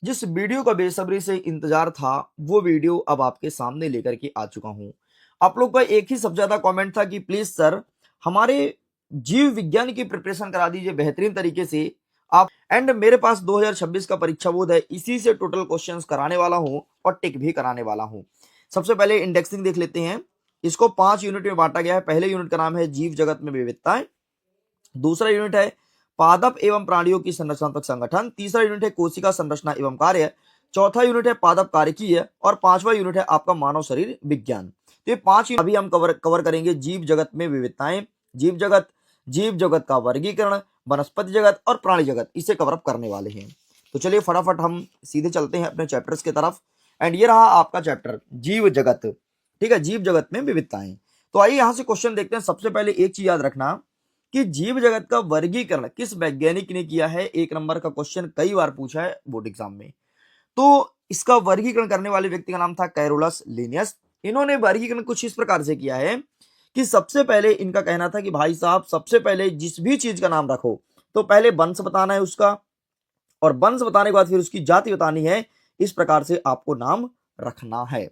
जिस वीडियो का बेसब्री से इंतजार था वो वीडियो अब आपके सामने लेकर के आ चुका हूं। आप लोग का एक ही सबसे ज्यादा कमेंट था कि प्लीज सर हमारे जीव विज्ञान की प्रिपरेशन करा दीजिए बेहतरीन तरीके से आप। एंड मेरे पास 2026 का परीक्षा बोर्ड है, इसी से टोटल क्वेश्चंस कराने वाला हूं और टिक भी कराने वाला हूं। सबसे पहले इंडेक्सिंग देख लेते हैं। इसको 5 यूनिट में बांटा गया है। पहले यूनिट का नाम है जीव जगत में विविधताएं, दूसरा यूनिट है पादप एवं प्राणियों की संरचनात्मक संगठन, तीसरा यूनिट है कोशिका संरचना एवं कार्य, चौथा यूनिट है पादप कार्यकीय और पांचवा यूनिट है आपका मानव शरीर विज्ञान। तो ये 5 यूनिट अभी हम कवर करेंगे। जीव जगत में विविधताएं, जीव जगत का वर्गीकरण, वनस्पति जगत और प्राणी जगत, इसे कवर अप करने वाले हैं। तो चलिए फटाफट हम सीधे चलते हैं अपने चैप्टर्स की तरफ। एंड ये रहा आपका चैप्टर जीव जगत। ठीक है, जीव जगत में विविधताएं। तो आइए यहां से क्वेश्चन देखते हैं। सबसे पहले एक चीज याद रखना कि जीव जगत का वर्गीकरण किस वैज्ञानिक ने किया है। 1 नंबर का क्वेश्चन कई बार पूछा है बोर्ड एग्जाम में। तो इसका वर्गीकरण करने वाले व्यक्ति का नाम था कैरोलस लिनियस। इन्होंने वर्गीकरण कुछ इस प्रकार से किया है कि सबसे पहले इनका कहना था कि भाई साहब सबसे पहले जिस भी चीज का नाम रखो तो पहले वंश बताना है उसका, और वंश बताने के बाद फिर उसकी जाति बतानी है। इस प्रकार से आपको नाम रखना है।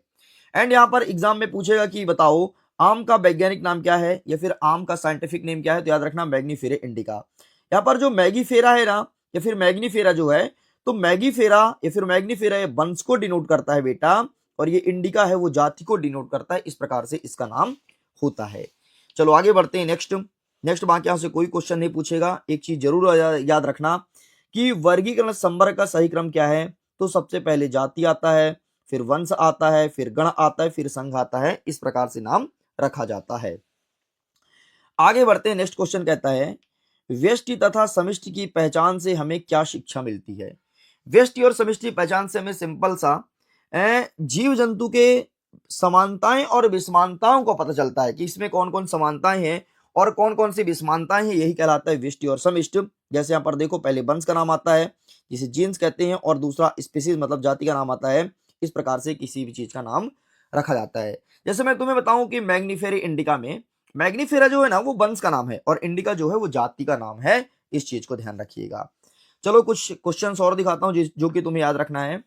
एंड यहां पर एग्जाम में पूछेगा कि बताओ आम का वैज्ञानिक नाम क्या है या फिर आम का साइंटिफिक नेम क्या है। तो याद रखना मैग्नीफेरा इंडिका। यहां पर जो मैगीफेरा है ना या फिर मैग्नीफेरा जो है, तो मैगीफेरा या फिर मैग्नीफेरा ये वंश को डिनोट करता है बेटा, और ये इंडिका है वो जाति को डिनोट करता है। इस प्रकार से इसका नाम होता है। चलो आगे बढ़ते हैं। नेक्स्ट बाकी यहां से कोई क्वेश्चन नहीं पूछेगा। एक चीज जरूर याद रखना कि वर्गीकरण संवर्ग का सही क्रम क्या है। तो सबसे पहले जाति आता है, फिर वंश आता है, फिर गण आता है, फिर संघ आता है। इस प्रकार से नाम रखा जाता है। आगे बढ़ते हैं। नेक्स्ट क्वेश्चन कहता है व्यष्टि तथा समष्टि की पहचान से हमें क्या शिक्षा मिलती है। व्यष्टि और समष्टि पहचान से हमें सिंपल सा जीव जंतु के समानताएं और विषमानताओं को पता चलता है कि इसमें कौन कौन समानताएं हैं और कौन कौन सी विषमानताएं हैं। यही कहलाता है व्यष्टि और समष्टि। जैसे यहाँ पर देखो पहले वंश का नाम आता है जिसे जीन्स कहते हैं, और दूसरा स्पीसीज मतलब जाति का नाम आता है। इस प्रकार से किसी भी चीज का नाम रखा जाता है। जैसे मैं तुम्हें बताऊं कि मैग्नीफेरा इंडिका में मैग्नीफेरा जो है ना वो वंश का नाम है और इंडिका जो है वो जाति का नाम है। इस चीज को ध्यान रखिएगा। चलो कुछ क्वेश्चंस और दिखाता हूं जो कि तुम्हें याद रखना है।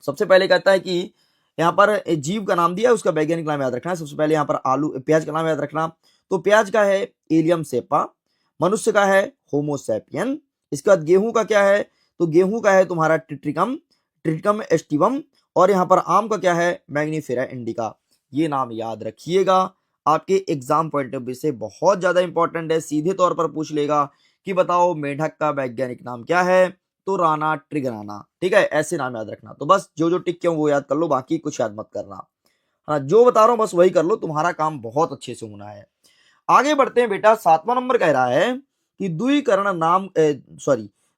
सबसे पहले कहता है कि यहाँ पर जीव का नाम दिया है, उसका वैज्ञानिक नाम याद रखना है। सबसे पहले यहाँ पर प्याज का नाम याद रखना। तो प्याज का है एलियम सेपा, मनुष्य का है होमोसैपियन। इसके बाद गेहूं का क्या है, तो गेहूं का है तुम्हारा ट्रिटिकम एस्टिवम। और यहाँ पर आम का क्या है मैग्नीफेरा इंडिका। ये नाम याद रखिएगा, आपके एग्जाम पॉइंट ऑफ व्यू से बहुत ज्यादा इंपॉर्टेंट है। सीधे तौर पर पूछ लेगा कि बताओ मेढक का वैज्ञानिक नाम क्या है, तो राना ट्रिगराना। ठीक है, ऐसे नाम याद रखना। तो बस जो जो टिक क्यों वो याद कर लो, बाकी कुछ याद मत करना। हाँ, जो बता रहा हूं बस वही कर लो, तुम्हारा काम बहुत अच्छे से होना है। आगे बढ़ते हैं बेटा। 7वां नंबर कह रहा है कि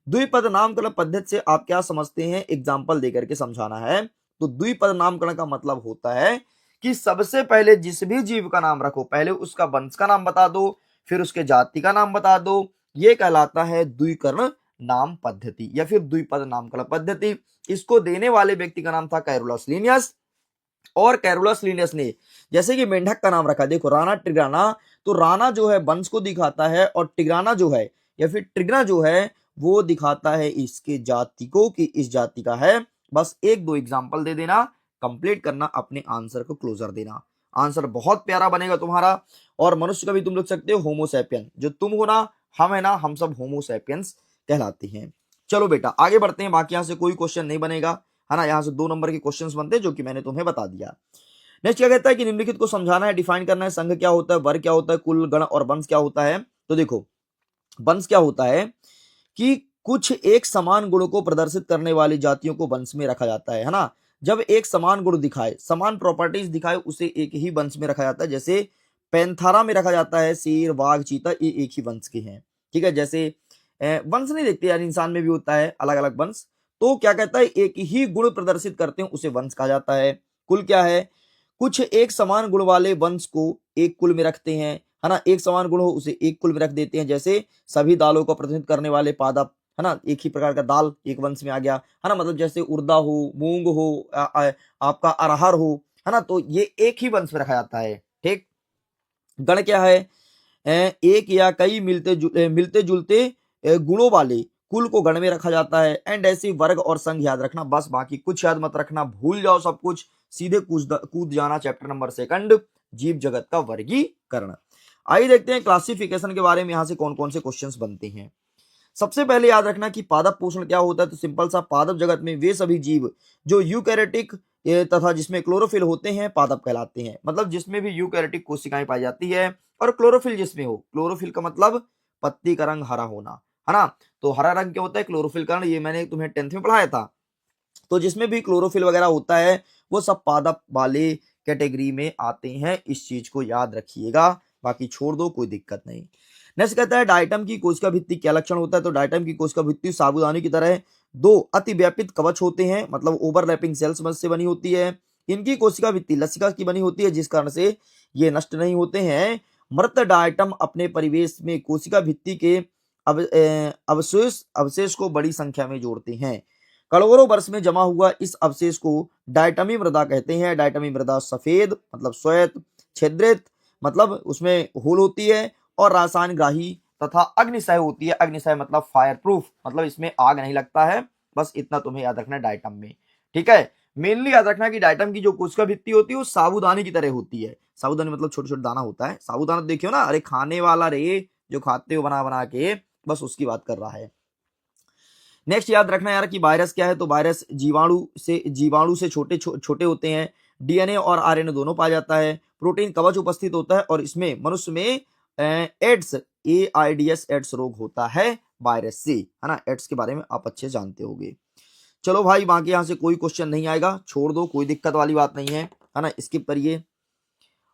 द्विपद नामकरण पद्धति से आप क्या समझते हैं, एग्जाम्पल देकर के समझाना है। तो द्विपद नामकरण का मतलब होता है कि सबसे पहले जिस भी जीव का नाम रखो पहले उसका वंश का नाम बता दो, फिर उसके जाति का नाम बता दो। ये कहलाता है द्विकरण नाम पद्धति या फिर द्विपद नामकरण पद्धति। इसको देने वाले व्यक्ति का नाम था कैरोलस लिनियस। और कैरोलस लिनियस ने जैसे कि मेंढक का नाम रखा, देखो राना ट्रिग्राना, तो राना जो है वंश को दिखाता है और टिग्राना जो है या फिर ट्रिग्ना जो है वो दिखाता है इसके जाति को कि इस जाति का है। बस एक दो एग्जांपल दे देना, कंप्लीट करना, अपने आंसर को क्लोजर देना। आंसर बहुत प्यारा बनेगा तुम्हारा। और मनुष्य का भी तुम लिख सकते हो होमोसैपियन। जो तुम हो ना, हम है ना, हम सब होमोसैपियंस कहलाते हैं। चलो बेटा आगे बढ़ते हैं। बाकी यहां से कोई क्वेश्चन नहीं बनेगा, है ना। यहां से 2 नंबर के क्वेश्चंस बनते हैं जो कि मैंने तुम्हें बता दिया। नेक्स्ट क्या कहता है कि निम्नलिखित को समझाना है, डिफाइन करना है। संघ क्या होता है, वर्ग क्या होता है, कुल, गण और वंश क्या होता है। तो देखो वंश क्या होता है कि कुछ एक समान गुणों को प्रदर्शित करने वाली जातियों को वंश में रखा जाता है ना। जब एक समान गुण दिखाए, समान प्रॉपर्टीज दिखाए, उसे एक ही वंश में रखा जाता है। जैसे पैंथारा में रखा जाता है शेर, बाघ, चीता, ये एक ही वंश के हैं। ठीक है, जैसे वंश नहीं देखते यार, इंसान में भी होता है अलग अलग वंश। तो क्या कहता है एक ही गुण प्रदर्शित करते हैं उसे वंश कहा जाता है। कुल क्या है, कुछ एक समान गुण वाले वंश को एक कुल में रखते हैं, है ना। एक समान गुण हो उसे एक कुल में रख देते हैं। जैसे सभी दालों को प्रतिनिधित्व करने वाले पादप, है ना, एक ही प्रकार का दाल एक वंश में आ गया, है ना। मतलब जैसे उड़दा हो, मूंग हो, आपका अरहर हो, है ना, तो ये एक ही वंश में रखा जाता है। ठीक। गण क्या है, एक या कई मिलते जुलते गुणों वाले कुल को गण में रखा जाता है। एंड ऐसे वर्ग और संघ याद रखना बस, बाकी कुछ याद मत रखना, भूल जाओ सब कुछ, सीधे कूद जाना चैप्टर नंबर 2 जीव जगत का वर्गीकरण। आइए देखते हैं क्लासिफिकेशन के बारे में, यहां से कौन कौन से क्वेश्चंस बनते हैं। सबसे पहले याद रखना कि पादप पोषण क्या होता है। तो सिंपल सा, पादप जगत में वे सभी जीव जो यूकैरियोटिक तथा जिसमें क्लोरोफिल होते हैं पादप कहलाते हैं। मतलब जिसमें भी यूकैरियोटिक कोशिकाएं पाई जाती है और क्लोरोफिल जिसमें हो, क्लोरोफिल का मतलब पत्ती का रंग हरा होना, है ना। तो हरा रंग क्या होता है? क्लोरोफिल का रंग, ये मैंने तुम्हें 10th में पढ़ाया था। तो जिसमें भी क्लोरोफिल वगैरह होता है वो सब पादप वाले कैटेगरी में आते हैं, इस चीज को याद रखिएगा, बाकी छोड़ दो, कोई दिक्कत नहीं। नेक्स्ट कहता है डायटम की कोशिका भित्ति क्या लक्षण होता है। तो डायटम की कोशिका भित्ति साबूदानी की तरह दो अतिव्यापित कवच होते हैं, मतलब ओवरलैपिंग सेल्स से बनी होती है। इनकी कोशिका भित्ति लसिका की बनी होती है, जिस कारण से ये नष्ट नहीं होते हैं। मृत डायटम अपने परिवेश में कोशिका भित्ति के अवशेष को बड़ी संख्या में जोड़ते हैं। करोड़ों वर्ष में जमा हुआ इस अवशेष को डायटमी मृदा कहते हैं। डायटमी मृदा सफेद मतलब श्वेत, छिद्रित मतलब उसमें होल होती है, और रासायनिक ग्राही तथा अग्निसह होती है। अग्निसह मतलब फायर प्रूफ, मतलब इसमें आग नहीं लगता है। बस इतना तुम्हें याद रखना है डायटम में, ठीक है। मेनली याद रखना कि डायटम की जो कोशिका भित्ति होती है वो साबूदानी की तरह होती है। साबूदानी मतलब छोटे छोटे दाना होता है। साबूदाना देखियो ना, अरे खाने वाला रे, जो खाते हो बना बना के, बस उसकी बात कर रहा है। नेक्स्ट याद रखना यार कि वायरस क्या है। तो वायरस जीवाणु से छोटे छोटे होते हैं। डीएनए और आरएनए दोनों पाया जाता है। प्रोटीन कवच उपस्थित होता है, और इसमें मनुष्य में एड्स एआईडीएस एड्स रोग होता है वायरस से, है ना। एड्स के बारे में आप अच्छे जानते होंगे। चलो भाई, बाकी यहां से कोई क्वेश्चन नहीं आएगा, छोड़ दो, कोई दिक्कत वाली बात नहीं है ना, स्किप करिए।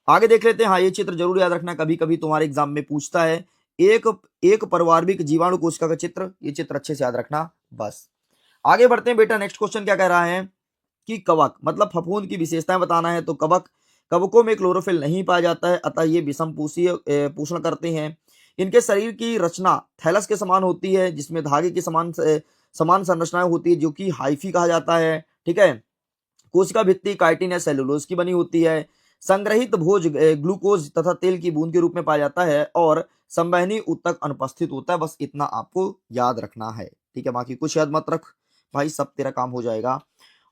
आगे देख लेते हैं। हाँ, ये चित्र जरूर याद रखना, कभी कभी तुम्हारे एग्जाम में पूछता है। एक परवार्विक जीवाणु कोशिका का चित्र, ये चित्र अच्छे से याद रखना बस। आगे बढ़ते हैं बेटा। नेक्स्ट क्वेश्चन क्या कह रहा है कि कवक मतलब फफूंद की विशेषताएं बताना है। तो कवकों में क्लोरोफिल नहीं पाया जाता है, अतः ये विषम पोषण करते हैं। इनके शरीर की रचना थैलस के समान होती है, जिसमें धागे की समान संरचनाएं होती है, जो कि हाइफी कहा जाता है, ठीक है। कोशिका भित्ति काइटिन या सेलुलोज की बनी होती है। संग्रहित भोज ग्लूकोज तथा तेल की बूंद के रूप में पाया जाता है, और संवहनी ऊतक अनुपस्थित होता है। बस इतना आपको याद रखना है, ठीक है। बाकी कुछ याद मत रख भाई, सब तेरा काम हो जाएगा।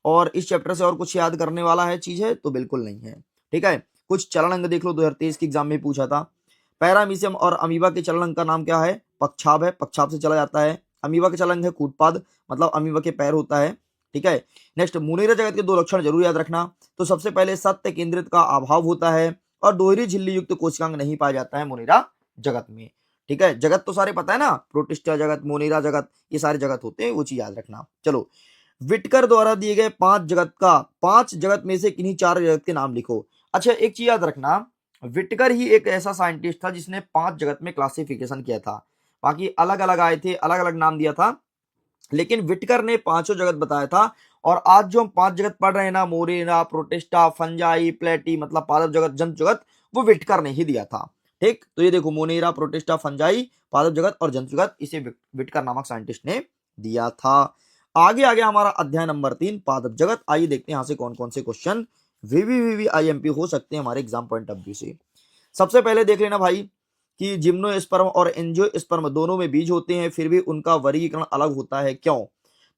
और इस चैप्टर से और कुछ याद करने वाला है चीज है तो बिल्कुल नहीं है, ठीक है। कुछ चलन अंग देख लो, 2023 के एग्जाम में पूछा था। पैरामीशियम और अमीबा के चलन अंग का नाम क्या है? पक्षाभ है, पक्षाभ से चला जाता है। अमीबा के चलन अंग है कूटपाद, मतलब अमीबा के पैर होता है, ठीक है। नेक्स्ट, मुनीरा जगत के 2 लक्षण जरूर याद रखना। तो सबसे पहले सत्य केंद्रित का अभाव होता है, और दोहरी झिल्ली युक्त कोशिकांग नहीं पाया जाता है मुनीरा जगत में, ठीक है। जगत तो सारे पता है ना, प्रोटिस्टा जगत, मोनीरा जगत, ये सारे जगत होते हैं, वो चीज याद रखना। चलो, विटकर द्वारा दिए गए 5 जगत में से किन्हीं 4 जगत के नाम लिखो। अच्छा, एक चीज याद रखना, विटकर ही एक ऐसा साइंटिस्ट था जिसने 5 जगत में क्लासिफिकेशन किया था। बाकी अलग अलग आए थे, अलग अलग नाम दिया था, लेकिन विटकर ने 5 जगत बताया था। और आज जो हम 5 जगत पढ़ रहे हैं ना, मोरेना, प्रोटिस्टा, फंजाई, प्लेटी, मतलब पादप जगत, जंतु जगत, वो विटकर ने ही दिया था, ठीक। तो ये देखो, मोनेरा, प्रोटिस्टा, फंजाई, पादप जगत और जंतु जगत, इसे विटकर नामक साइंटिस्ट ने दिया था। आगे आगे हमारा अध्याय नंबर 3 पादप जगत। आइए देखते हैं यहां से कौन कौन से क्वेश्चन वीवीआईएमपी हो सकते हैं हमारे एग्जाम पॉइंट ऑफ व्यू से। सबसे पहले देख लेना भाई कि जिम्नोस्पर्म और एंजियोस्पर्म दोनों में बीज होते हैं, फिर भी उनका वर्गीकरण अलग होता है, क्यों?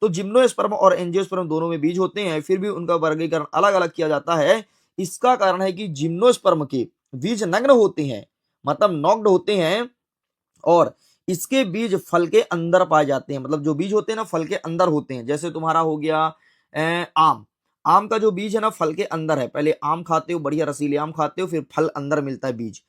तो जिम्नोस्पर्म और एंजियोस्पर्म दोनों में बीज होते हैं, फिर भी उनका वर्गीकरण अलग अलग किया जाता है। इसका कारण है कि जिम्नोस्पर्म के बीज नग्न होते हैं, मतलब नॉक्ड होते हैं, और इसके बीज फल के अंदर पाए जाते हैं। मतलब जो बीज होते हैं ना, फल के अंदर होते हैं। जैसे तुम्हारा हो गया आम का जो बीज है ना, फल के अंदर है। पहले आम खाते हो, बढ़िया रसीले आम खाते हो, फिर फल अंदर मिलता है बीज,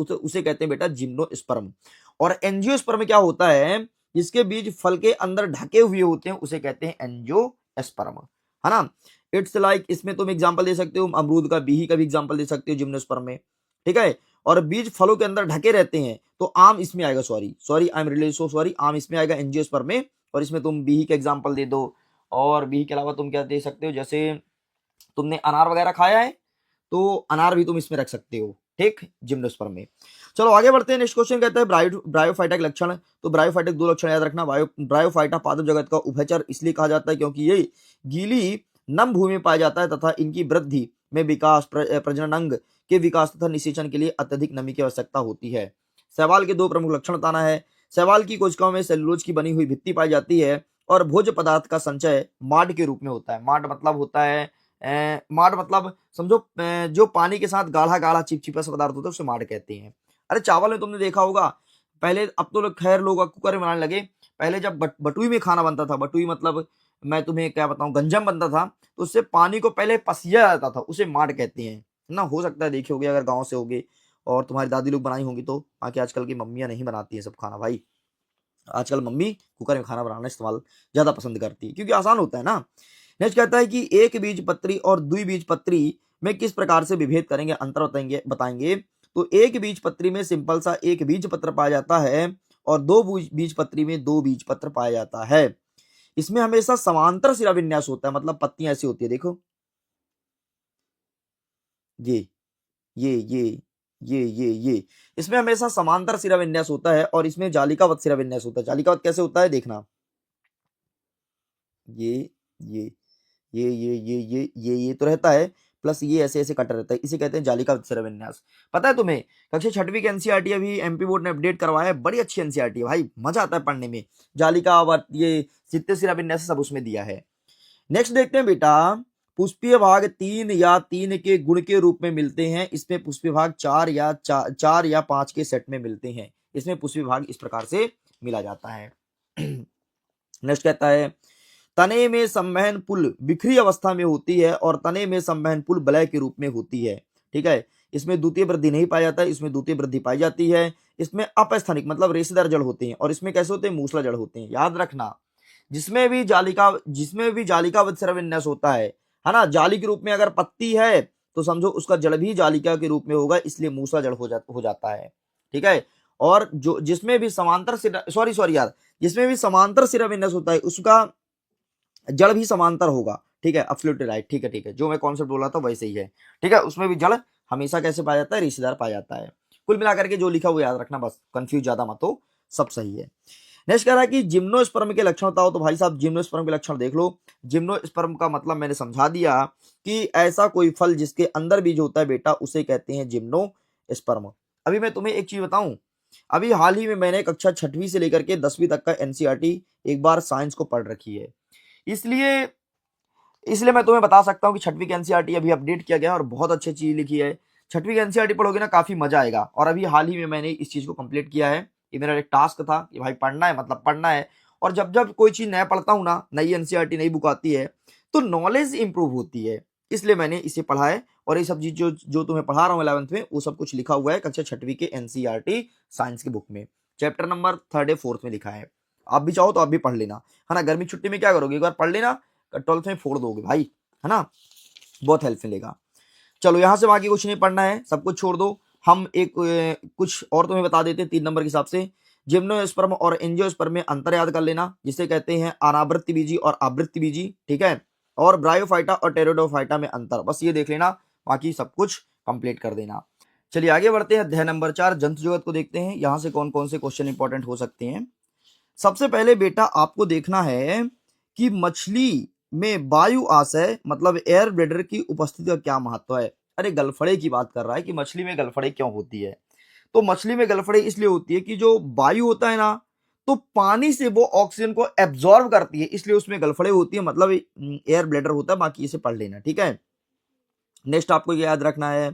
उसे कहते हैं बेटा जिम्नोस्पर्म। और एंजियोस्पर्म क्या होता है? जिसके बीज फल के अंदर ढके हुए होते हैं, उसे कहते हैं एंजियोस्पर्म, है ना। इट्स लाइक, इसमें तुम एग्जांपल दे सकते हो अमरूद का, बीही का भी एग्जांपल दे सकते हो जिम्नोस्पर्म में, ठीक है। और बीज फलों के अंदर ढके रहते हैं, तो आम इसमें आएगा, sorry I am really so sorry, आम इसमें आएगा एंजियोस्पर्म में। और इसमें तुम बीही का एग्जांपल दे दो, और बीही के अलावा तुम क्या दे सकते हो, जैसे तुमने अनार वगैरह खाया है तो अनार भी तुम इसमें रख सकते हो, ठीक, जिम्नोस्पर्म में। चलो आगे बढ़ते हैं। नेक्स्ट क्वेश्चन कहता है ब्रायोफाइटा के लक्षण। तो ब्रायोफाइटा के 2 लक्षण याद रखना। ब्रायोफाइटा पादप जगत का उभयचर इसलिए कहा जाता है क्योंकि ये गीली नम भूमि में पाया जाता है, तथा इनकी वृद्धि में विकास, प्रजनन अंग के विकास तथा निषेचन के लिए अत्यधिक नमी की आवश्यकता होती है। शैवाल के 2 प्रमुख लक्षण बताना है। शैवाल की कोशिकाओं में सेलुलोज की बनी हुई भित्ति पाई जाती है और भोज्य पदार्थ का संचय माड के रूप में होता है। माड मतलब होता है माड मतलब समझो जो पानी के साथ गाढ़ा गाढ़ा चिपचिपा सा पदार्थ होता है उसे माड कहते हैं। अरे चावल में तुमने देखा होगा पहले, अब तो खैर लोग कुकर में बनाने लगे, पहले जब बटुई में खाना बनता था, बटुई मतलब मैं तुम्हें क्या बताऊं, गंजम बनता था, तो उससे पानी को पहले पसिया जाता था, उसे माड कहते हैं ना। हो सकता है देखे होगे अगर गांव से होगे और तुम्हारी दादी लोग बनाई होंगी तो। बाकी आजकल की मम्मियां नहीं बनाती है सब खाना भाई, आजकल मम्मी कुकर में खाना बनाना इस्तेमाल ज्यादा पसंद करती है क्योंकि आसान होता है ना। नेक्स्ट कहता है कि एक बीज पत्री और द्विबीज पत्री में किस प्रकार से विभेद करेंगे, अंतर बताएंगे। तो एक बीज पत्री में सिंपल सा एक बीज पत्र पाया जाता है और दो बीज पत्री में दो बीज पत्र पाया जाता है। इसमें हमेशा समांतर सिरा विन्यास होता है, मतलब पत्तियां ऐसी होती है, देखो ये ये ये ये इसमें हमेशा समांतर सिरा विन्यास होता है और इसमें जालिकावत सिरा विन्यास होता है। जालिकावत कैसे होता है देखना, ये ये ये तो रहता है, प्लस ये ऐसे ऐसे कट रहता है, इसे कहते हैं जालिका सिरा विन्यास। पता है तुम्हें कक्षा 6वीं की एनसीईआरटी अभी एमपी बोर्ड ने अपडेट करवाया है, बड़ी अच्छी एनसीईआरटी है भाई, मजा आता है पढ़ने में। जालिका ये सित्ते सिरा विन्यास सब उसमें दिया है। नेक्स्ट देखते हैं बेटा, पुष्पीय भाग 3 या 3 के गुण के रूप में मिलते हैं। इसमें पुष्पीय भाग 4 या 5 के सेट में मिलते हैं। इसमें पुष्पीय भाग इस प्रकार से मिला जाता है। नेक्स्ट कहता है तने में संवहन पुल बिखरी अवस्था में होती है और तने में संवहन पुल वलय के रूप में होती है। ठीक है, इसमें द्वितीय वृद्धि नहीं पाया जाता है, इसमें द्वितीय वृद्धि पाई जाती है। इसमें अपस्थानिक मतलब रेशेदार जड़ होते हैं और इसमें कैसे होते हैं, मूसला जड़ होते हैं। याद रखना, जिसमें भी जालिकावत सिरा विन्यास होता है ना, जाली के रूप में अगर पत्ती है तो समझो उसका जड़ भी जालिका के रूप में होगा, इसलिए मूसला जड़ हो जाता है। ठीक है, और जो जिसमें भी समांतर सिरा सॉरी यार जिसमें भी समांतर सिरा विन्यास होता है उसका जड़ भी समांतर होगा। ठीक है, एब्सोल्युटली राइट, ठीक है, जो मैं कॉन्सेप्ट बोला था वैसे ही है। ठीक है, उसमें भी जड़ हमेशा कैसे पाया जाता है, रेशेदार पाया जाता है। कुल मिलाकर के जो लिखा हुआ याद रखना, बस कंफ्यूज ज्यादा मत हो, सब सही है। नेक्स्ट कह रहा है कि जिम्नोस्पर्म के लक्षण बताओ। तो भाई साहब जिम्नोस्पर्म के लक्षण देख लो। जिम्नोस्पर्म का मतलब मैंने समझा दिया कि ऐसा कोई फल जिसके अंदर बीज होता है बेटा, उसे कहते हैं जिम्नोस्पर्म। अभी मैं तुम्हें एक चीज बताऊं, अभी हाल ही में मैंने कक्षा 6वीं से लेकर के 10वीं तक का एनसीईआरटी एक बार साइंस को पढ़ रखी है, इसलिए मैं तुम्हें बता सकता हूं कि 6वीं की एनसीईआरटी अभी अपडेट किया गया और बहुत अच्छी चीज लिखी है। 6वीं की एनसीईआरटी पढ़ोगे ना, काफी मजा आएगा। और अभी हाल ही में मैंने इस चीज को कंप्लीट किया है, ये मेरा एक टास्क था कि भाई पढ़ना है, मतलब पढ़ना है। और जब जब कोई चीज नया पढ़ता हूं ना, नई एनसीईआरटी नई बुक आती है, तो नॉलेज इंप्रूव होती है, इसलिए मैंने इसे पढ़ा है। और ये सब चीज जो तुम्हें पढ़ा रहा हूँ 11th में, वो सब कुछ लिखा हुआ है कक्षा 6वीं के एनसीईआरटी साइंस की बुक में, चैप्टर नंबर 3rd या 4th में लिखा है। आप भी चाहो तो आप भी पढ़ लेना, है ना। गर्मी छुट्टी में क्या करोगे, एक बार पढ़ लेना, 12th में फोड़ दोगे भाई, है ना, बहुत हेल्प मिलेगा। चलो यहां से बाकी कुछ नहीं पढ़ना है, सब कुछ छोड़ दो। हम एक कुछ और तुम्हें बता देते हैं 3 नंबर के हिसाब से। जिम्नोस्पर्म और एंजियोस्पर्म में अंतर याद कर लेना, जिसे कहते हैं अनावृत्ति बीजी और आवृत्ति बीजी। ठीक है, और ब्रायोफाइटा और टेरिडोफाइटा में अंतर, बस ये देख लेना, बाकी सब कुछ कंप्लीट कर देना। चलिए आगे बढ़ते हैं, अध्याय नंबर 4 जंतु जगत को देखते हैं। यहां से कौन कौन से क्वेश्चन इंपॉर्टेंट हो सकते हैं। सबसे पहले बेटा आपको देखना है कि मछली में वायु आशय मतलब एयर ब्लेडर की उपस्थिति का क्या महत्व है। अरे गलफड़े की बात कर रहा है कि मछली में गलफड़े क्यों होती है। तो मछली में गलफड़े इसलिए होती है कि जो वायु होता है ना, तो पानी से वो ऑक्सीजन को एब्जॉर्ब करती है, इसलिए उसमें गलफड़े होती है, मतलब एयर ब्लेडर होता है। बाकी इसे पढ़ लेना, ठीक है। नेक्स्ट आपको याद रखना है,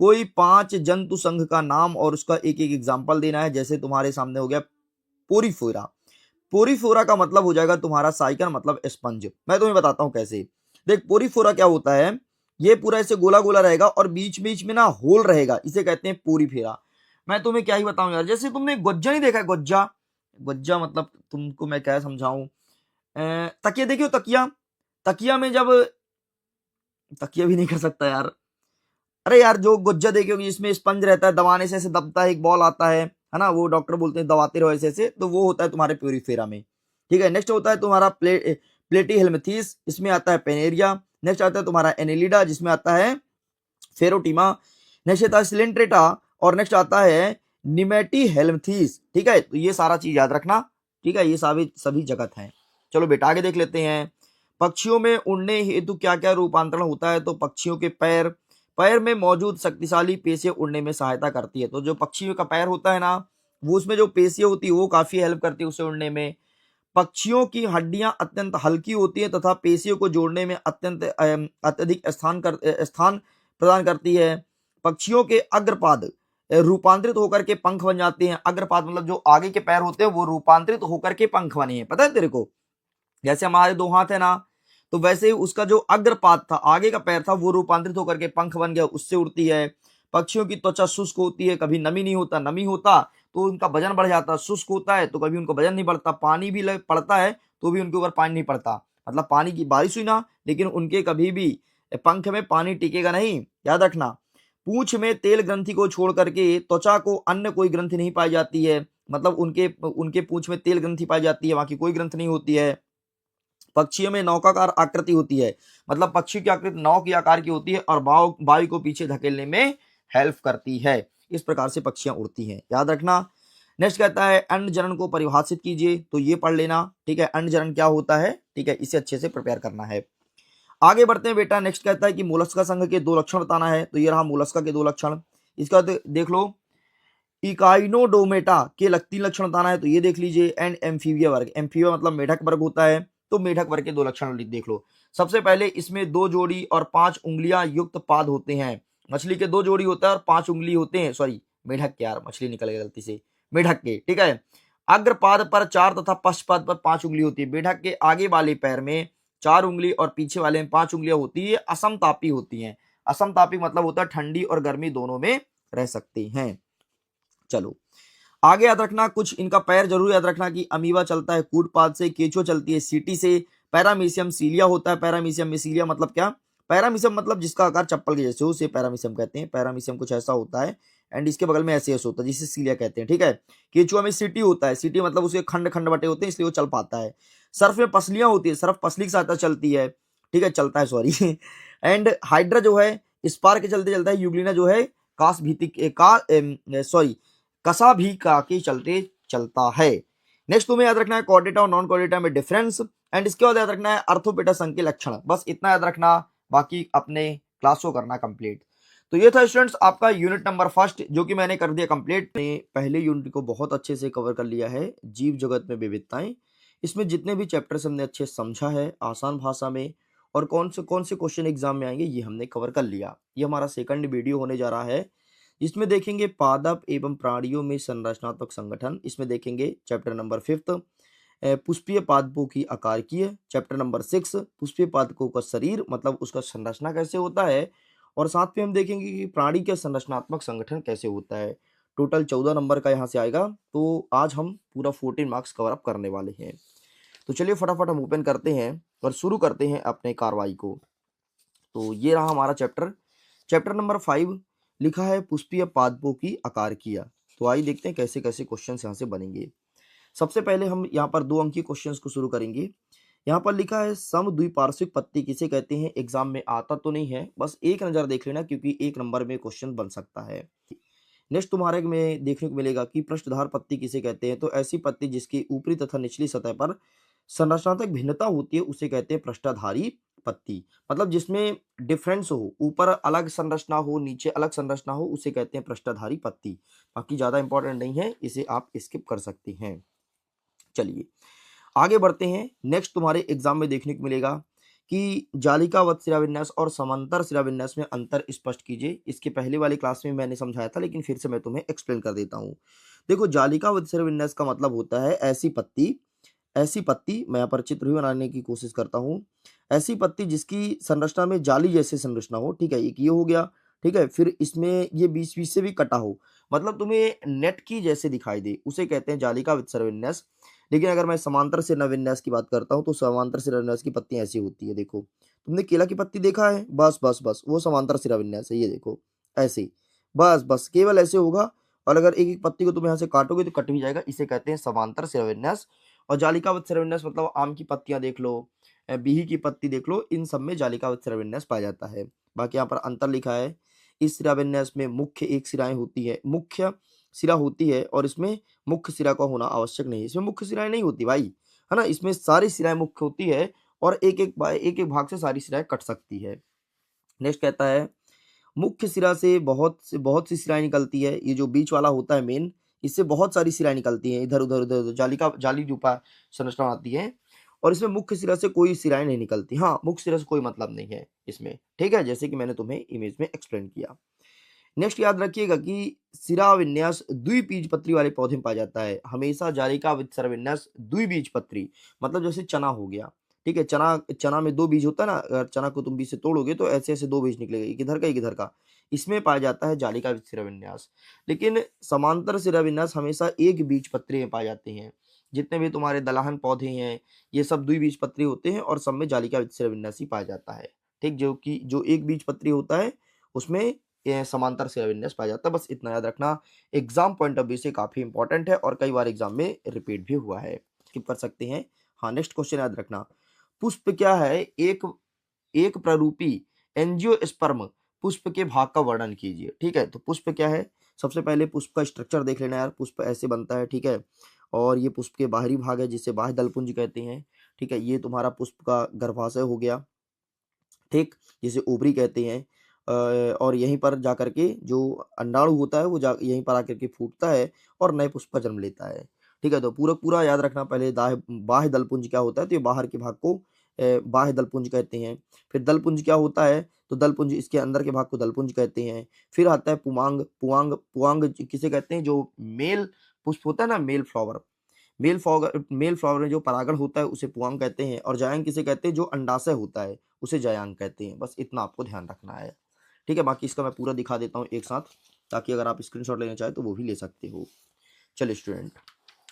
कोई 5 जंतु संघ का नाम और उसका एक एक एग्जाम्पल देना है। जैसे तुम्हारे सामने हो गया पोरीफोरा, पोरीफोरा का मतलब हो जाएगा तुम्हारा साइकन मतलब स्पंज। मैं तुम्हें बताता हूं कैसे। देख पोरीफोरा क्या होता है, ये पूरा ऐसे गोला गोला रहेगा और बीच बीच में ना होल रहेगा, इसे कहते हैं पोरीफेरा। मैं तुम्हें क्या ही बताऊं यार, जैसे तुमने गुज्जा नहीं देखा है, गुज्जा, गुज्जा मतलब तुमको मैं क्या समझाऊं, तकिया देखियो, तकिया, तकिया में जब, तकिया भी नहीं कर सकता यार, अरे यार जो गुज्जा देखियोगे जिसमें स्पंज रहता है, दबाने से ऐसे दबता है, एक बॉल आता है ना, वो डॉक्टर बोलते हैं दबाते रहो ऐसे ऐसे, तो वो होता है तुम्हारे प्यूरीफेरा में। ठीक है, नेक्स्ट होता है तुम्हारा प्लेटी हेलमेथिस, इसमें आता है पेनेरिया। नेक्स्ट आता है तुम्हारा एनेलिडा, जिसमें आता है फेरोटीमा। नेक्स्ट आता है सिलेंट्रेटा, और नेक्स्ट आता है निमेटी हेलमेथिस। ठीक है, तो ये सारा चीज याद रखना, ठीक है, ये सभी जगत है। चलो बेटा आगे देख लेते हैं, पक्षियों में उड़ने हेतु क्या क्या रूपांतरण होता है। तो पक्षियों के पैर, पैर में मौजूद शक्तिशाली पेशे उड़ने में सहायता करती है। तो जो पक्षियों का पैर होता है ना, वो उसमें जो पेशियां होती है वो काफी हेल्प करती है उसे उड़ने में। पक्षियों की हड्डियां अत्यंत हल्की होती है तथा पेशियों को जोड़ने में अत्यधिक स्थान प्रदान करती है। पक्षियों के अग्रपाद रूपांतरित होकर के पंख बन जाते हैं। अग्रपाद मतलब जो आगे के पैर होते हैं वो रूपांतरित होकर के पंख बने हैं, पता है तेरे को? जैसे हमारे दो हाथ है ना, तो वैसे ही उसका जो अग्रपाद था, आगे का पैर था, वो रूपांतरित होकर के पंख बन गया, उससे उड़ती है। पक्षियों की त्वचा शुष्क होती है, कभी नमी नहीं होता, नमी होता तो उनका वजन बढ़ जाता, शुष्क होता है तो कभी उनका वजन नहीं बढ़ता, पानी भी पड़ता है तो भी उनके ऊपर पानी नहीं पड़ता, मतलब पानी की बारिश हुई ना, लेकिन उनके कभी भी पंख में पानी टिकेगा नहीं, याद रखना। पूंछ में तेल ग्रंथि को छोड़ करके त्वचा को अन्य कोई ग्रंथि नहीं पाई जाती है, मतलब उनके उनके पूंछ में तेल ग्रंथि पाई जाती है, बाकी कोई ग्रंथि नहीं होती है। पक्षियों में नौकाकार आकृति होती है, मतलब पक्षी की आकृति नाव की आकार की होती है और वायु को पीछे धकेलने में हेल्प करती है। इस प्रकार से पक्षियां उड़ती हैं, याद रखना। नेक्स्ट कहता है अंड जनन को परिभाषित कीजिए, तो ये पढ़ लेना, ठीक है, अंड जनन क्या होता है, ठीक है, इसे अच्छे से प्रिपेयर करना है। आगे बढ़ते हैं बेटा। नेक्स्ट कहता है कि मोलस्का संघ के दो लक्षण बताना है, तो ये रहा मोलस्का के दो लक्षण। इसका देख लो, इकाइनोडोमेटा के 3 लक्षण बताना है, तो ये देख लीजिए। एंड एम्फीबिया वर्ग, एम्फीबिया मतलब मेढक वर्ग होता है, तो मेढक वर्ग के दो लक्षण देख लो। सबसे पहले इसमें 2 जोड़ी और 5 उंगलियां युक्त पाद होते हैं। मछली के 2 जोड़ी होता है और 5 उंगली होते हैं, सॉरी मेढक के, यार मछली निकल गई गलती से, मेढक के, ठीक है। अग्रपाद पर 4 तथा पश्चपाद पर 5 उंगली होती है। मेढक के आगे वाले पैर में 4 उंगली और पीछे वाले में 5 उंगलियां होती है, असमतापी होती हैं। असमतापी मतलब होता है ठंडी और गर्मी दोनों में रह सकती हैं। चलो आगे याद रखना, कुछ इनका पैर जरूर याद रखना कि अमीबा चलता है कूटपाद से, केचुआ चलती है सीटी से, पैरामीशियम सीलिया होता है। पैरामीशियम में सीलिया मतलब क्या? पैरामीशियम मतलब जिसका आकार चप्पल के जैसे हो, उसे पैरामीशियम कहते हैं। पैरामीशियम कुछ ऐसा होता है एंड इसके बगल में ऐसे ऐसे होता है जिसे सीलिया कहते हैं, ठीक है। केचुआ में सीटी होता है, सीटी मतलब उसके खंड खंड बटे होते हैं इसलिए वो चल पाता है। सर्फ में पसलियां होती है, सर्फ पसली के साथ चलती है, ठीक है, चलता है, सॉरी। एंड हाइड्रा जो है स्पार के चलते चलता है, यूग्लिना जो है कास भीति सॉरी कसा भी का के चलते चलता है। नेक्स्ट तुम्हें याद रखना है कोऑर्डिनेटा और नॉन कोऑर्डिनेटा में डिफरेंस, एंड इसके बाद याद रखना है अर्थोपेटा संघ के लक्षण। बस इतना याद रखना, बाकी अपने क्लास को करना कंप्लीट। तो ये था स्टूडेंट्स आपका यूनिट नंबर 1 जो कि मैंने कर दिया कंप्लीट। पहले यूनिट को बहुत अच्छे से कवर कर लिया है, जीव जगत में विविधताएं। इसमें जितने भी चैप्टर्स हमने अच्छे समझा है आसान भाषा में, और कौन से क्वेश्चन एग्जाम में आएंगे ये हमने कवर कर लिया। ये हमारा सेकंड वीडियो होने जा रहा है, इसमें देखेंगे पादप एवं प्राणियों में संरचनात्मक संगठन। इसमें देखेंगे चैप्टर नंबर 5 पुष्पीय पादपों की आकारकीय, चैप्टर नंबर 6 पुष्पीय पादपों का शरीर मतलब उसका संरचना कैसे होता है, और साथ में हम देखेंगे कि प्राणी का संरचनात्मक संगठन कैसे होता है। टोटल 14 नंबर का यहाँ से आएगा, तो आज हम पूरा 14 मार्क्स कवर अप करने वाले हैं। तो चलिए फटाफट हम ओपन करते हैं और शुरू करते हैं अपने कार्रवाई को। तो ये रहा हमारा चैप्टर नंबर 5, लिखा है पुष्पीय पादपों की आकारकीय। तो आइए देखते हैं कैसे कैसे क्वेश्चन यहाँ से बनेंगे। सबसे पहले हम यहाँ पर 2 अंकीय क्वेश्चन को शुरू करेंगे। यहाँ पर लिखा है समद्विपार्श्विक पत्ती किसे कहते हैं, एग्जाम में आता तो नहीं है, बस एक नजर देख लेना क्योंकि 1 नंबर में क्वेश्चन बन सकता है। नेक्स्ट तुम्हारे में देखने को मिलेगा कि पृष्ठधार पत्ती किसे कहते हैं, तो ऐसी पत्ती जिसकी ऊपरी तथा निचली सतह पर संरचनात्मक भिन्नता होती है उसे कहते हैं पृष्ठधारी पत्ती, मतलब जिसमें डिफरेंस हो, ऊपर अलग संरचना हो नीचे अलग संरचना हो, उसे कहते हैं पृष्ठधारी पत्ती। बाकी ज्यादा इंपॉर्टेंट नहीं है, इसे आप स्किप कर सकते हैं। चलिए आगे बढ़ते हैं। नेक्स्ट तुम्हारे एग्जाम में देखने को मिलेगा कि जालिकावत शिराविन्यास और समांतर शिराविन्यास में अंतर स्पष्ट कीजिए। इसके पहले वाली क्लास में मैंने समझाया था, लेकिन फिर से मैं तुम्हें एक्सप्लेन कर देता हूँ। देखो जालिकावत शिराविन्यास का मतलब होता है ऐसी पत्ती, मैं यहाँ पर चित्र भी बनाने की कोशिश करता हूँ। ऐसी पत्ती जिसकी संरचना में जाली जैसी संरचना हो, ठीक है, एक ये हो गया, ठीक है। फिर इसमें ये बीच बीच से भी कटा हो, मतलब तुम्हें नेट की जैसे दिखाई दे, उसे कहते हैं जालिका विन्यास। लेकिन अगर मैं समांतर शिराविन्यास की बात करता हूँ तो समांतर शिराविन्यास की पत्तियां ऐसी होती है। देखो तुमने केला की पत्ती देखा है, बस बस बस वो समांतर शिराविन्यास है। ये देखो ऐसे, बस बस केवल ऐसे होगा, और अगर एक एक पत्ती को तुम यहाँ से काटोगे तो कट भी जाएगा, इसे कहते हैं समांतर शिराविन्यास। और जालिकावत शिराविन्यास मतलब आम की पत्तियां देख लो, बिही की पत्ती देख लो, इन सब में जालिकावत शिराविन्यास पाया जाता है। बाकी यहाँ पर अंतर लिखा है, इस शिराविन्यास में मुख्य एक शिराएं होती है, मुख्य सिरा होती है, और इसमें मुख्य सिरा का होना आवश्यक नहीं है। इसमें मुख्य सिराएं नहीं होती भाई, है ना, इसमें सारी सिराएं मुख्य होती है और एक एक भाग से सारी सिराएं कट सकती है। नेक्स्ट कहता है मुख्य सिरा से बहुत सी सिराएं निकलती है, ये जो बीच वाला होता है मेन, इससे बहुत सारी सिराएं निकलती हैं, इधर उधर उधर उधर जाली रूपा संरचना आती है, और इसमें मुख्य सिरा से कोई सिराएं नहीं निकलती। हाँ, मुख्य सिरा से कोई मतलब नहीं है इसमें, ठीक है, जैसे कि मैंने तुम्हें इमेज में एक्सप्लेन किया। नेक्स्ट याद रखिएगा कि सिरा विन्यास द्विबीजपत्री वाले पौधे में पाया जाता है। हमेशा जालिका सिरा विन्यास द्विबीजपत्री, मतलब जैसे चना हो गया, ठीक है, चना में 2 बीज होता है ना, अगर चना को तुम बीज से तोड़ोगे तो ऐसे-ऐसे 2 बीज निकलेगा, एक इधर का एक इधर का। इसमें पाया जाता है जालिका सिरा विन्यास। लेकिन समांतर सिरा विन्यास हमेशा एक बीजपत्री में पाए जाते हैं। जितने भी तुम्हारे दलहन पौधे हैं, ये सब द्विबीजपत्री होते हैं और सब में जालिका सिरा विन्यास ही पाया जाता है। ठीक, जो एक बीजपत्री होता है उसमें ये समांतर सिरा विन्यास पाया जाता है। बस इतना याद रखना, एग्जाम पॉइंट ऑफ व्यू से काफी इंपॉर्टेंट है और कई बार एग्जाम में रिपीट भी हुआ है। स्किप कर सकते हैं। हाँ, नेक्स्ट क्वेश्चन याद रखना, पुष्प क्या है? एक प्ररूपी एंजियोस्पर्म पुष्प के भाग का वर्णन कीजिए। ठीक है, तो पुष्प क्या है? सबसे पहले पुष्प का स्ट्रक्चर देख लेना यार, पुष्प ऐसे बनता है, ठीक है, और ये पुष्प के बाहरी भाग है जिसे बाह्य दलपुंज कहते हैं। ठीक है, ये तुम्हारा पुष्प का गर्भाशय हो गया, ठीक, जिसे ओवरी कहते हैं। और यहीं पर जाकर के जो अंडाणु होता है वो यहीं पर आकर के फूटता है और नए पुष्प का जन्म लेता है। ठीक है, तो पूरा पूरा याद रखना, पहले बाह्य दलपुंज क्या होता है, तो ये बाहर के भाग को बाह्य दलपुंज कहते हैं। फिर दलपुंज क्या होता है, तो दलपुंज, इसके अंदर के भाग को दलपुंज कहते हैं। फिर आता है पुमांग। पुआंग किसे कहते हैं? जो मेल पुष्प होता है ना, मेल फ्लावर में जो परागण होता है उसे पुआंग कहते हैं। और जायांग किसे कहते हैं? जो अंडाशय होता है उसे जायांग कहते हैं। बस इतना आपको ध्यान रखना है, ठीक है। बाकी इसका मैं पूरा दिखा देता हूँ एक साथ, ताकि अगर आप स्क्रीनशॉट लेना चाहें तो वो भी ले सकते हो। चलिए स्टूडेंट,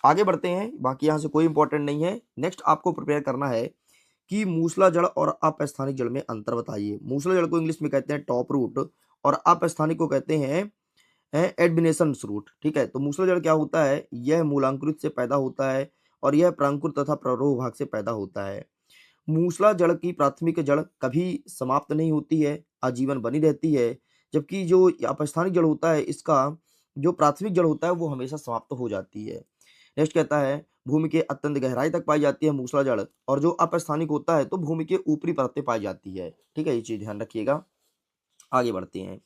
आगे बढ़ते हैं। बाकी यहाँ से कोई इंपॉर्टेंट नहीं है। नेक्स्ट आपको प्रिपेयर करना है कि मूसला जड़ और अपस्थानिक जड़ में अंतर बताइए। मूसला जड़ को इंग्लिश में कहते हैं टॉप रूट और अपस्थानिक को कहते हैं एडमिनेशंस रूट। ठीक है, तो मूसला जड़ क्या होता है? यह मूलांकुरित से पैदा होता है और यह प्रांकुर तथा प्ररोह भाग से पैदा होता है। मूसला जड़ की प्राथमिक जड़ कभी समाप्त नहीं होती है, आजीवन बनी रहती है, जबकि जो अपस्थानिक जड़ होता है, इसका जो प्राथमिक जड़ होता है वो हमेशा समाप्त हो जाती है। नेक्स्ट कहता है भूमि के अत्यंत गहराई तक पाई जाती है मूसला जड़, और जो अपस्थानिक होता है तो भूमि के ऊपरी परतें पाई जाती है। ठीक है, ये चीज ध्यान रखिएगा। आगे बढ़ते हैं।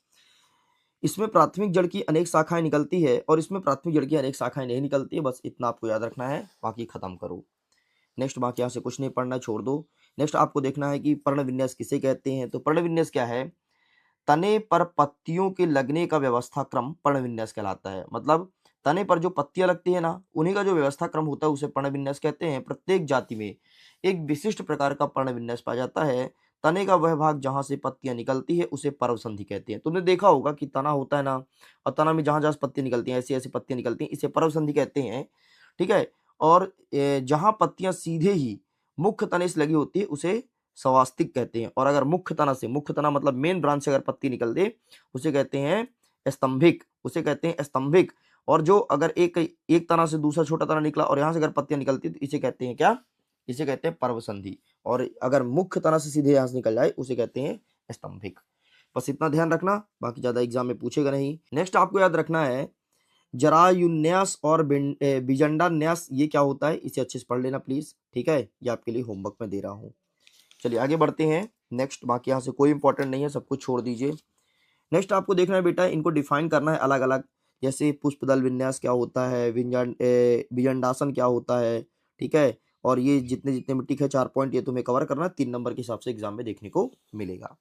इसमें प्राथमिक जड़ की अनेक शाखाएं निकलती है और इसमें प्राथमिक जड़ की अनेक शाखाएं नहीं निकलती है। बस इतना आपको याद रखना है, बाकी खत्म करो। नेक्स्ट बाकी यहाँ से कुछ नहीं पढ़ना, छोड़ दो। नेक्स्ट आपको देखना है कि पर्ण विन्यास किसे कहते हैं। तो पर्ण विन्यास क्या है? तने पर पत्तियों के लगने का व्यवस्था क्रम पर्ण विन्यास कहलाता है। मतलब तने पर जो पत्तियां लगती है ना, उन्हीं का जो व्यवस्था क्रम होता है उसे पर्ण विन्यास कहते हैं। प्रत्येक जाति में एक विशिष्ट प्रकार का पर्ण विन्यास पाया जाता है। तने का वह भाग जहां से पत्तियां निकलती है उसे पर्व संधि कहते हैं। तुमने देखा होगा कि तना होता है ना, और तना में जहां जहां पत्तियां निकलती हैं, ऐसी ऐसी पत्तियां निकलती हैं, इसे पर्व संधि कहते हैं। ठीक है, और जहां पत्तियां सीधे ही मुख्य तने से लगी होती है उसे स्वास्तिक कहते हैं। और अगर मुख्य तना से, मुख्य तना मतलब मेन ब्रांच से अगर पत्ती निकल दे उसे कहते हैं स्तंभिक, उसे कहते हैं स्तंभिक। और जो अगर एक तना से दूसरा छोटा तना निकला और यहां से अगर पत्तियां निकलती तो इसे कहते हैं क्या? इसे कहते हैं पर्व संधि। और अगर मुख्य तना से सीधे यहां से निकल जाए उसे कहते हैं स्तंभिक। बस इतना ध्यान रखना, बाकी ज्यादा एग्जाम में पूछेगा नहीं। नेक्स्ट आपको याद रखना है जरायुन्यास और बिजंडान्यास, ये क्या होता है? इसे अच्छे से पढ़ लेना प्लीज, ठीक है, ये आपके लिए होमवर्क में दे रहा हूं। चलिए आगे बढ़ते हैं। नेक्स्ट बाकी यहाँ से कोई इंपॉर्टेंट नहीं है, सब कुछ छोड़ दीजिए। नेक्स्ट आपको देखना है बेटा, इनको डिफाइन करना है अलग अलग। जैसे पुष्पदल विन्यास क्या होता है, विजंडासन क्या होता है, ठीक है। और ये जितने जितने मिट्टी के 4 पॉइंट ये तुम्हें कवर करना 3 नंबर के हिसाब से एग्जाम में देखने को मिलेगा।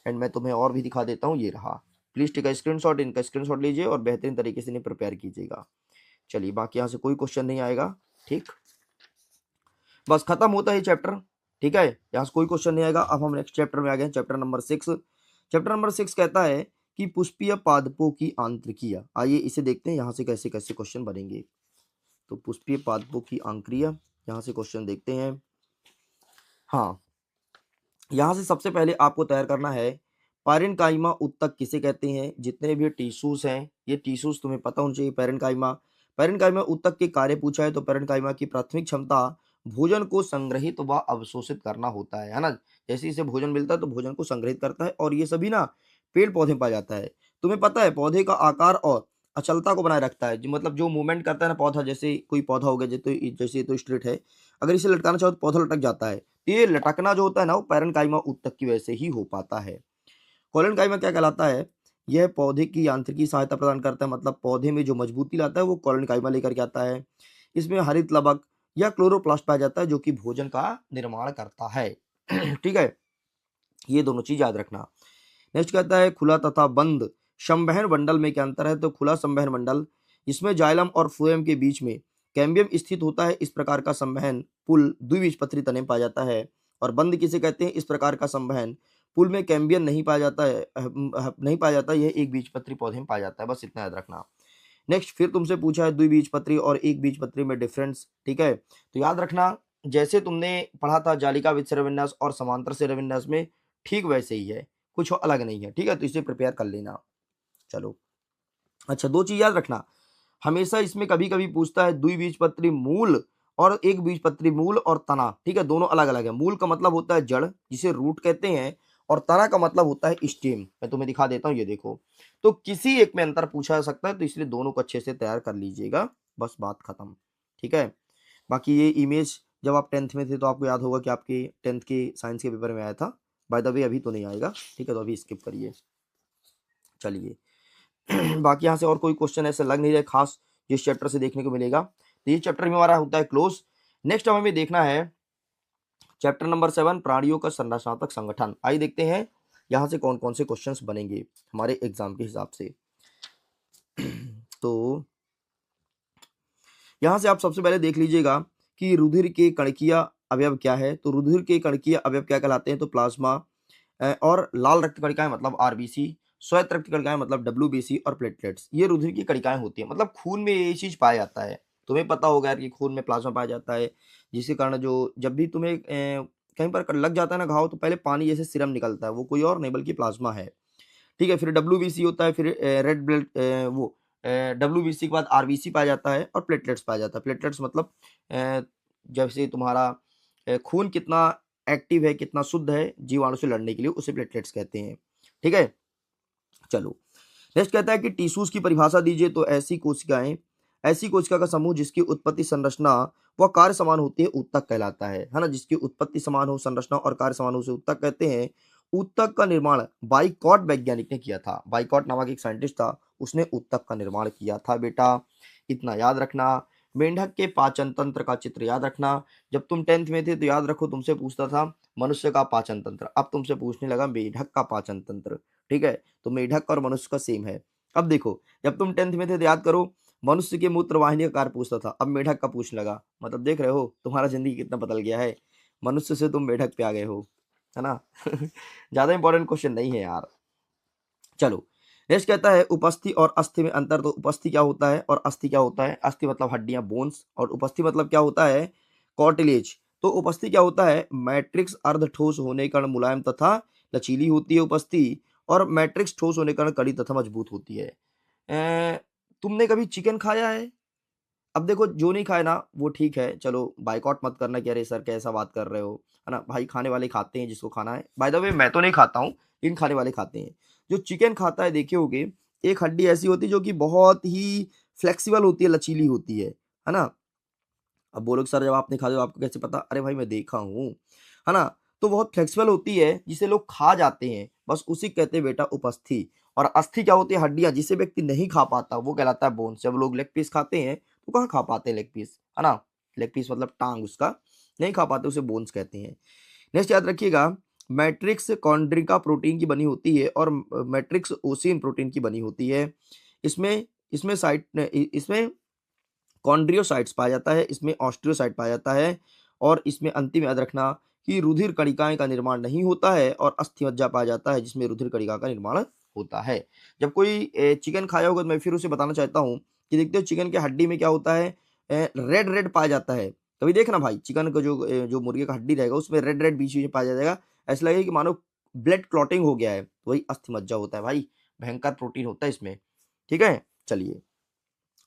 एंड मैं तुम्हें और भी दिखा देता हूँ, ये रहा। प्लीज टेक अ स्क्रीनशॉट, इनका स्क्रीनशॉट लीजिए और बेहतरीन तरीके से इन्हें प्रिपेयर कीजिएगा। चलिए बाकी यहाँ से कोई क्वेश्चन नहीं आएगा, ठीक, बस खत्म होता है चैप्टर। ठीक है, यहाँ से कोई क्वेश्चन नहीं आएगा। अब हम नेक्स्ट चैप्टर में आ गए, चैप्टर नंबर 6। चैप्टर नंबर 6 कहता है कि पुष्पीय पादपों की आंतरिकीय। आइए इसे देखते हैं यहाँ से कैसे कैसे क्वेश्चन बनेंगे। तो पुष्पीय पादपों की आंतरिकीय, यहाँ से क्वेश्चन देखते हैं। हाँ, यहाँ से सबसे पहले आपको तैयार करना है पैरेन्काइमा उत्तक किसे कहते हैं। जितने भी टिश्यूज हैं, ये टिश्यूज तुम्हें पता होना चाहिए। पैरेन्काइमा उत्तक के कार्य पूछा है तो पैरेन्काइमा की प्राथमिक क्षमता भोजन को संग्रहित व अवशोषित करना होता है ना। जैसे इसे भोजन मिलता है तो भोजन को संग्रहित करता है, और ये सभी ना पेड़ पौधे में पाया जाता है। तुम्हें पता है पौधे का आकार और अचलता को बनाए रखता है, जो मतलब जो मूवमेंट करता है ना पौधा, जैसे कोई पौधा हो गया जैसे तो स्ट्रेट है, अगर इसे लटकाना चाहो तो पौधा लटक जाता है। तो ये लटकना जो होता है ना वो पैरेन्काइमा उत्तक की वजह से ही हो पाता है। कोलेनकाइमा क्या कहलाता है? यह पौधे की यांत्रिकी सहायता प्रदान करता है, मतलब पौधे में जो मजबूती लाता है वो कॉलोनिकाइमा लेकर के आता है। इसमें हरित लवक या क्लोरोप्लास्ट पाया जाता है जो कि भोजन का निर्माण करता है। ठीक है, ये दोनों चीज याद रखना। नेक्स्ट कहता है खुला तथा बंद संवहन मंडल में क्या अंतर है? तो खुला संवहन मंडल, इसमें जाइलम और फ्लोएम के बीच में कैम्बियम स्थित होता है। इस प्रकार का संवहन पुल द्विबीजपत्री तने में पाया जाता है। और बंद किसे कहते हैं? इस प्रकार का संवहन पुल में कैम्बियम नहीं पाया जाता है, नहीं पाया जाता, यह एक बीजपत्री पौधे में पाया जाता है। बस इतना याद रखना। नेक्स्ट फिर तुमसे पूछा है द्विबीजपत्री और एक बीजपत्री में डिफरेंस। ठीक है, तो याद रखना जैसे तुमने पढ़ा था जालिका विद शिराविन्यास और समांतर शिराविन्यास में, ठीक वैसे ही है, कुछ अलग नहीं है। ठीक है, तो इसे प्रिपेयर कर लेना। चलो, अच्छा, दो चीज याद रखना, हमेशा इसमें कभी कभी पूछता है द्विबीजपत्री मूल और एक बीजपत्री मूल और तना। ठीक है, दोनों अलग अलग है। मूल का मतलब होता है जड़ जिसे रूट कहते हैं, और तना का मतलब होता है स्टेम। मैं तुम्हें दिखा देता हूं, ये देखो। तो किसी एक में अंतर पूछा जा सकता है, तो इसलिए दोनों को अच्छे से तैयार कर लीजिएगा, बस बात खत्म। ठीक है, बाकी ये इमेज जब आप 10th में थे तो आपको याद होगा कि आपके 10th के साइंस के पेपर में आया था। बाय द वे अभी तो नहीं आएगा। ठीक है, तो अभी स्किप करिए। चलिए, बाकी यहाँ से और कोई क्वेश्चन ऐसे लग नहीं रहे खास जिस चैप्टर से देखने को मिलेगा, तो ये चैप्टर में हमारा होता है क्लोज। नेक्स्ट हमें देखना है चैप्टर नंबर 7 प्राणियों का संरचनात्मक संगठन। आइए देखते हैं यहाँ से कौन कौन से क्वेश्चंस बनेंगे हमारे एग्जाम के हिसाब से। तो यहाँ से आप सबसे पहले देख लीजिएगा कि रुधिर के कणकीय अवयव क्या है। तो रुधिर के कणकीय अवयव क्या कहलाते हैं? तो प्लाज्मा, और लाल रक्त कणिकाएं मतलब आरबीसी, श्वेत रक्त कणिकाएं मतलब डब्ल्यूबीसी, और प्लेटलेट्स, ये रुधिर की कणिकाएं होती है, मतलब खून में ये चीज पाया जाता है। तुम्हें पता होगा यार कि खून में प्लाज्मा पाया जाता है, जिसके कारण जो जब भी तुम्हें कहीं पर लग जाता है ना घाव, तो पहले पानी जैसे सीरम निकलता है, वो कोई और नहीं बल्कि प्लाज्मा है। ठीक है, फिर डब्ल्यूबीसी होता है, फिर रेड ब्लड, वो डब्ल्यूबीसी के बाद आरबीसी पाया जाता है, और प्लेटलेट्स पाया जाता है। प्लेटलेट्स मतलब जैसे तुम्हारा खून कितना एक्टिव है, कितना शुद्ध है जीवाणु से लड़ने के लिए, उसे प्लेटलेट्स कहते हैं। ठीक है, चलो, नेक्स्ट कहता है कि टिश्यूज की परिभाषा दीजिए। तो ऐसी कोशिका का समूह जिसकी उत्पत्ति, संरचना व कार्य समान होती है, ऊतक कहलाता है ना। जिसकी उत्पत्ति समान हो, संरचना और कार्य समान हो, उसे ऊतक कहते हैं। ऊतक का निर्माण बाइकॉट वैज्ञानिक ने किया था। बाइकॉट नामक एक साइंटिस्ट था, उसने ऊतक का निर्माण किया था बेटा, इतना याद रखना। मेंढक के पाचन तंत्र का चित्र याद रखना। जब तुम 10th में थे तो याद रखो, तुमसे पूछता था मनुष्य का पाचन तंत्र, अब तुमसे पूछने लगा मेढक का पाचन तंत्र। ठीक है, तो मेढक और मनुष्य का सेम है। अब देखो, जब तुम 10th में थे तो याद करो मनुष्य के मूत्र वाहिनी का कार्य पूछता था, अब मेढक का पूछने लगा। मतलब देख रहे हो तुम्हारा जिंदगी कितना बदल गया है, मनुष्य से तुम मेढक पे आ गए हो, है ना। ज्यादा इंपॉर्टेंट क्वेश्चन नहीं है यार। चलो, नेक्स्ट कहता है उपस्थि और अस्थि में अंतर। तो उपस्थि क्या होता है और अस्थि क्या होता है? अस्थि मतलब हड्डियां, बोन्स, और उपस्थि मतलब क्या होता है? कॉर्टिलेज। तो उपस्थि क्या होता है? मैट्रिक्स अर्ध ठोस होने के कारण मुलायम तथा लचीली होती है उपस्थि, और मैट्रिक्स ठोस होने के कारण कड़ी तथा मजबूत होती है। तुमने कभी चिकन खाया है? अब देखो, जो नहीं खाए ना वो ठीक है, चलो बाइकआउट मत करना कि अरे सर कैसा बात कर रहे हो, है ना भाई, खाने वाले खाते हैं जिसको खाना है। बाय द वे मैं तो नहीं खाता हूँ, लेकिन खाने वाले खाते हैं। जो चिकन खाता है देखे होगे, एक हड्डी ऐसी होती है जो कि बहुत ही फ्लेक्सिबल होती है, लचीली होती है ना। अब बोलोगे सर जब आपने खा लिया आपको कैसे पता? अरे भाई मैं देखा हूँ, है ना। तो बहुत फ्लेक्सिबल होती है जिसे लोग खा जाते हैं, बस उसी कहते हैं बेटा उपस्थि। और अस्थि क्या होती है? हड्डियां, जिसे व्यक्ति नहीं खा पाता वो कहलाता है बोन्स। जब लोग लेग पीस खाते हैं तो कहाँ खा पाते हैं लेग पीस, है ना। लेग पीस मतलब टांग, उसका नहीं खा पाते, उसे बोन्स कहते हैं। नेक्स्ट याद रखिएगा, मैट्रिक्स कॉन्ड्रिका प्रोटीन की बनी होती है, और मैट्रिक्स ओसिन प्रोटीन की बनी होती है। इसमें इसमें साइट इसमें कॉन्ड्रियोसाइट्स पाया जाता है, इसमें ऑस्ट्रियोसाइट पाया जाता है, और इसमें अंतिम याद रखना कि रुधिर कणिकाएं का निर्माण नहीं होता है, और अस्थिमज्जा पाया जाता है जिसमें रुधिर कणिका का निर्माण होता है। जब कोई चिकन खाया होगा तो मैं फिर उसे बताना चाहता हूँ कि देखते हो चिकन के हड्डी में क्या होता है? रेड रेड पाया जाता है। कभी देखना भाई, चिकन का जो मुर्गे का हड्डी रहेगा उसमें रेड रेड बीच में पाया जाएगा, ऐसा लगेगा कि मानो ब्लड क्लॉटिंग हो गया है, तो वही अस्थिमज्जा होता है भाई, भयंकर प्रोटीन होता है इसमें। ठीक है, चलिए,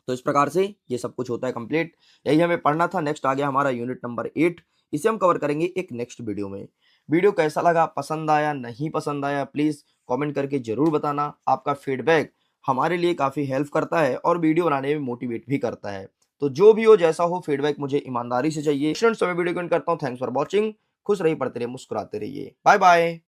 तो इस प्रकार से ये सब कुछ होता है कंप्लीट, यही हमें पढ़ना था। नेक्स्ट आ गया हमारा यूनिट नंबर 8, इसे हम कवर करेंगे एक नेक्स्ट वीडियो में। वीडियो कैसा लगा, पसंद आया नहीं पसंद आया, प्लीज कमेंट करके जरूर बताना। आपका फीडबैक हमारे लिए काफी हेल्प करता है और वीडियो बनाने में मोटिवेट भी करता है। तो जो भी हो जैसा हो, फीडबैक मुझे ईमानदारी से चाहिए। स्टूडेंट्स, मैं वीडियो को एंड करता हूँ। Thanks for watching. खुश रहिए, पढ़ते रहिए, मुस्कुराते रहिए। Bye bye.